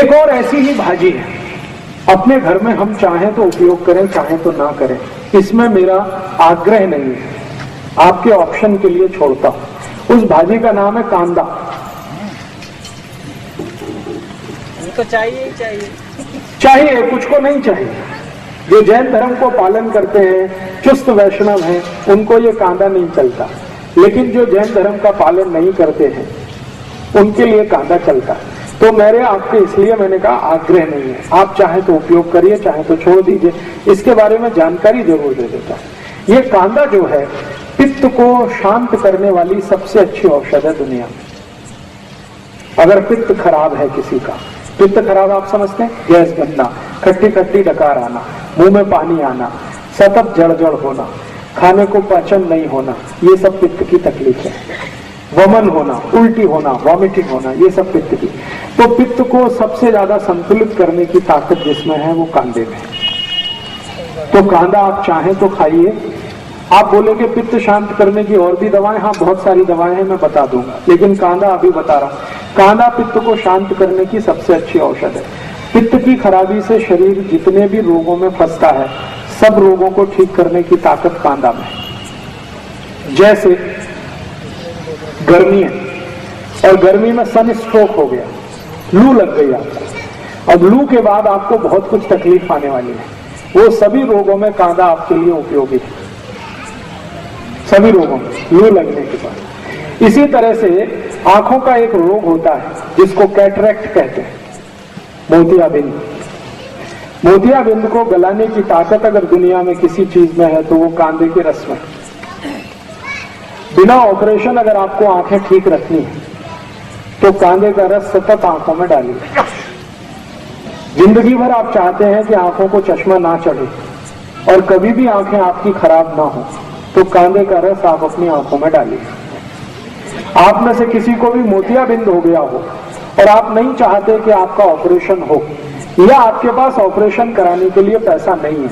एक और ऐसी ही भाजी है, अपने घर में हम चाहें तो उपयोग करें, चाहें तो ना करें, इसमें मेरा आग्रह नहीं है, आपके ऑप्शन के लिए छोड़ता हूं। उस भाजी का नाम है कांदा। उनको चाहिए ही चाहिए, चाहिए, कुछ को नहीं चाहिए। जो जैन धर्म को पालन करते हैं, चुस्त वैष्णव हैं, उनको ये कांदा नहीं चलता, लेकिन जो जैन धर्म का पालन नहीं करते हैं उनके लिए कांदा चलता है। तो मेरे आपके इसलिए मैंने कहा आग्रह नहीं है, आप चाहे तो उपयोग करिए, चाहे तो छोड़ दीजिए। इसके बारे में जानकारी जरूर दे देता हूं। ये कांदा जो है पित्त को शांत करने वाली सबसे अच्छी औषध है दुनिया में। अगर पित्त खराब है किसी का, पित्त खराब आप समझते हैं, गैस बनना, खट्टी खट्टी डकार आना, मुंह में पानी आना, सतत जड़ होना, खाने को पाचन नहीं होना, ये सब पित्त की तकलीफ है। वमन होना, उल्टी होना, वॉमिटिंग होना, ये सब पित्त की। तो पित्त को सबसे ज्यादा संतुलित करने की ताकत जिसमें है वो कांदे में है। तो कांदा आप चाहें तो खाइए। आप बोलेंगे पित्त शांत करने की और भी दवाएं, हाँ बहुत सारी दवाएं हैं, मैं बता दूंगा, लेकिन कांदा अभी बता रहा हूं। कांदा पित्त को शांत करने की सबसे अच्छी औषध है। पित्त की खराबी से शरीर जितने भी रोगों में फंसता है, सब रोगों को ठीक करने की ताकत कांदा में है। जैसे गर्मी है और गर्मी में सन स्ट्रोक हो गया, लू लग गई आपको, अब लू के बाद आपको बहुत कुछ तकलीफ आने वाली है, वो सभी रोगों में कांदा आपके लिए उपयोगी है, सभी रोगों में लू लगने के बाद। इसी तरह से आंखों का एक रोग होता है जिसको कैटरेक्ट कहते हैं, मोतियाबिंद। मोतियाबिंद को गलाने की ताकत अगर दुनिया में किसी चीज में है तो वो कांदे के रस में। बिना ऑपरेशन अगर आपको आंखें ठीक रखनी है तो कांदे का रस सतत आंखों में डालिए। जिंदगी भर आप चाहते हैं कि आंखों को चश्मा ना चढ़े और कभी भी आंखें आपकी खराब ना हो, तो कांदे का रस आप अपनी आंखों में डालिए। आप में से किसी को भी मोतियाबिंद हो गया हो और आप नहीं चाहते कि आपका ऑपरेशन हो, या आपके पास ऑपरेशन कराने के लिए पैसा नहीं है,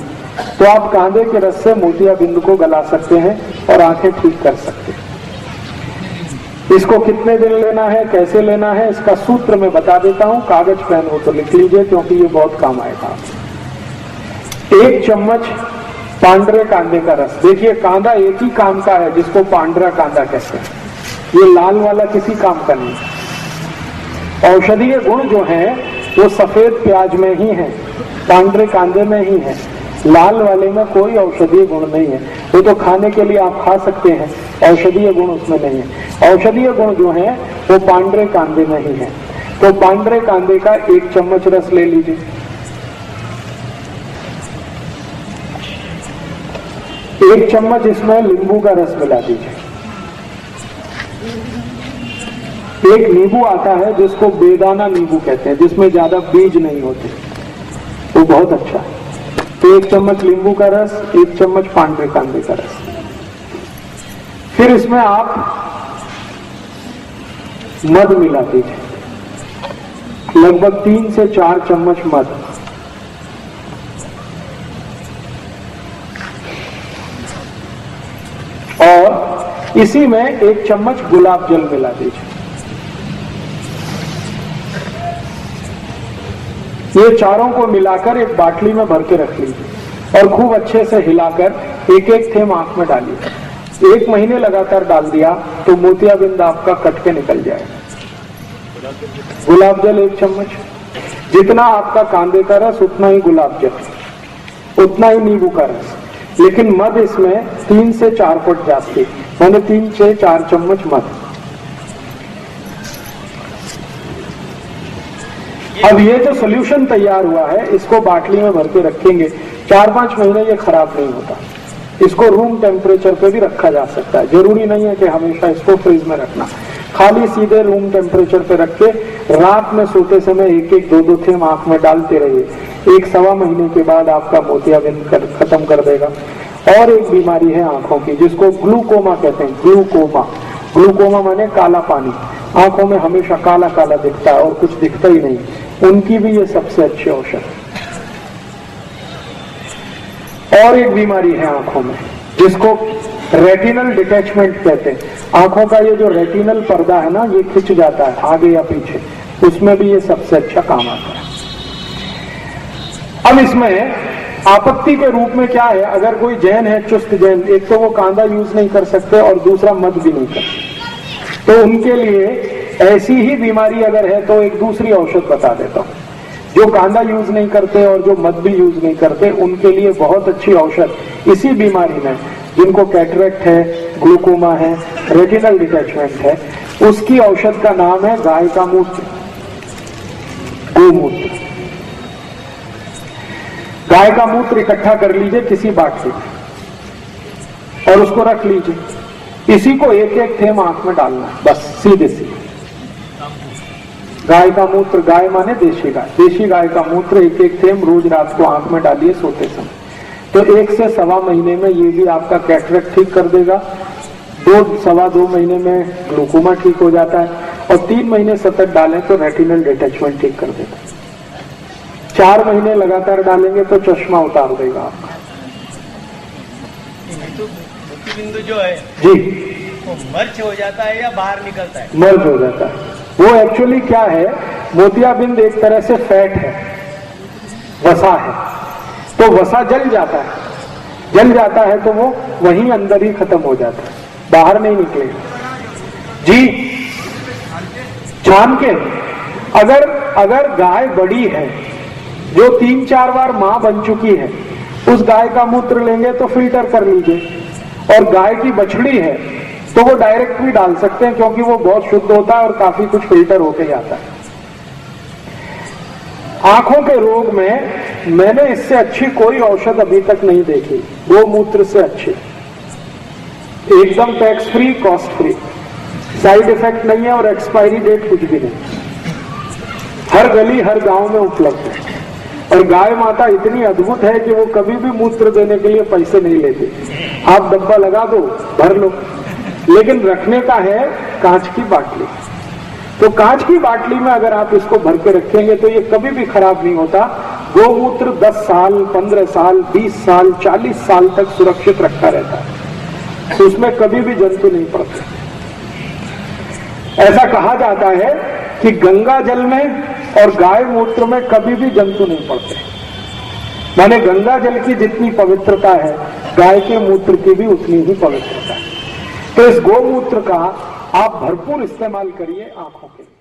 तो आप कांदे के रस से मोतियाबिंद को गला सकते हैं और आंखें ठीक कर सकते हैं। इसको कितने दिन लेना है, कैसे लेना है, इसका सूत्र मैं बता देता हूं। कागज पेन हो तो लिख लीजिए, क्योंकि ये बहुत काम आएगा। 1 चम्मच पांडरे कांदे का रस। देखिए कांदा एक ही काम का है जिसको पांडरा कांदा कहते हैं, ये लाल वाला किसी काम का नहीं। औषधीय गुण जो है वो सफेद प्याज में ही है, पांडरे कांदे में ही है, लाल वाले में कोई औषधीय गुण नहीं है। वो तो खाने के लिए आप खा सकते हैं, औषधीय गुण उसमें नहीं है। औषधीय गुण जो है वो पांडरे कांदे में ही है। तो पांडरे कांदे का 1 चम्मच रस ले लीजिए। एक चम्मच इसमें नींबू का रस मिला दीजिए। एक नींबू आता है जिसको बेदाना नींबू कहते हैं, जिसमें ज्यादा बीज नहीं होते, वो बहुत अच्छा है। तो 1 चम्मच नींबू का रस, 1 चम्मच पांडरे कांदे का रस। फिर इसमें आप मध मिला दीजिए, लगभग 3 से 4 चम्मच मध। और इसी में 1 चम्मच गुलाब जल मिला दीजिए। ये चारों को मिलाकर एक बाटली में भर के रख लीजिए और खूब अच्छे से हिलाकर एक एक थेम आंख में डालिए। 1 महीने लगातार डाल दिया तो मोतियाबिंद आपका कट के निकल जाएगा। गुलाब जल 1 चम्मच, जितना आपका कांदे का रस उतना ही गुलाब जल, उतना ही नींबू का रस, लेकिन मध इसमें 3 से 4 फुट जाती, मैंने 3 से 4 चम्मच मध। अब ये जो सोल्यूशन तैयार हुआ है इसको बाटली में भर के रखेंगे, 4-5 महीने ये खराब नहीं होता। इसको रूम टेम्परेचर पे भी रखा जा सकता है, जरूरी नहीं है कि हमेशा इसको फ्रिज में रखना। खाली सीधे रूम टेम्परेचर पे रख के रात में सोते समय 1-1, 2-2 थेम आंख में डालते रहिए। 1-1.25 महीने के बाद आपका मोतियाबिंद खत्म कर देगा। और एक बीमारी है आंखों की जिसको ग्लूकोमा कहते हैं। ग्लूकोमा, ग्लूकोमा माने काला पानी, आंखों में हमेशा काला काला दिखता है और कुछ दिखता ही नहीं, उनकी भी ये सबसे अच्छी औषध है। और एक बीमारी है आंखों में जिसको रेटिनल डिटैचमेंट कहते हैं। आंखों का ये जो रेटिनल पर्दा है ना, ये खिंच जाता है आगे या पीछे, उसमें भी ये सबसे अच्छा काम आता है। अब इसमें आपत्ति के रूप में क्या है, अगर कोई जैन है, चुस्त जैन, एक तो वो कांदा यूज नहीं कर सकते और दूसरा मद भी नहीं कर सकते, तो उनके लिए ऐसी ही बीमारी अगर है तो एक दूसरी औषध बता देता हूं। जो कांदा यूज नहीं करते और जो मद भी यूज नहीं करते, उनके लिए बहुत अच्छी औषध इसी बीमारी में, जिनको कैटरेक्ट है, ग्लूकोमा है, रेटिनल डिटैचमेंट है, उसकी औषध का नाम है गाय का मूत्र, गोमूत्र। गाय का मूत्र इकट्ठा कर लीजिए किसी बाटली में और उसको रख लीजिए। इसी को एक एक थेम आंख में डालना है, बस सीधे सीधे। गाय का मूत्र, गाय माने देशी गाय, देशी गाय का मूत्र एक एक थेम रोज रात को आंख में डालिए सोते समय। तो 1 से सवा महीने में ये भी आपका कैटरेक्ट ठीक कर देगा, 2 सवा 2 महीने में ग्लूकोमा ठीक हो जाता है, और 3 महीने सतत डालें तो रेटिनल डिटैचमेंट ठीक कर देगा। 4 महीने लगातार डालेंगे तो चश्मा उतार देगा आपका। तो मोतीबिंदु जो है जी, वो मर्च हो जाता है या बाहर निकलता है? मर्ज हो जाता है। वो एक्चुअली क्या है, मोतियाबिंद एक तरह से फैट है, वसा है, तो वसा जल जाता है, जल जाता है तो वो वहीं अंदर ही खत्म हो जाता है, बाहर नहीं निकलेगा। जी, छान के अगर गाय बड़ी है जो 3-4 बार मां बन चुकी है, उस गाय का मूत्र लेंगे तो फिल्टर कर लीजिए, और गाय की बछड़ी है तो वो डायरेक्ट भी डाल सकते हैं, क्योंकि वो बहुत शुद्ध होता है और काफी कुछ फिल्टर होके जाता है। आंखों के रोग में मैंने इससे अच्छी कोई औषध अभी तक नहीं देखी, गोमूत्र से अच्छी, एकदम tax free, cost free, side effect नहीं है और एक्सपायरी डेट कुछ भी नहीं, हर गली हर गांव में उपलब्ध है। और गाय माता इतनी अद्भुत है कि वो कभी भी मूत्र देने के लिए पैसे नहीं लेती, आप डब्बा लगा दो, भर लो, लेकिन रखने का है कांच की बाटली। तो कांच की बाटली में अगर आप इसको भर के रखेंगे तो ये कभी भी खराब नहीं होता। गोमूत्र 10 साल, 15 साल, 20 साल, 40 साल तक सुरक्षित रखा रहता है, तो उसमें कभी भी जंतु नहीं पड़ते। ऐसा कहा जाता है कि गंगा जल में और गाय मूत्र में कभी भी जंतु नहीं पड़ते, माने गंगा जल की जितनी पवित्रता है, गाय के मूत्र की भी उतनी ही पवित्रता है। तो इस गोमूत्र का आप भरपूर इस्तेमाल करिए आंखों के लिए।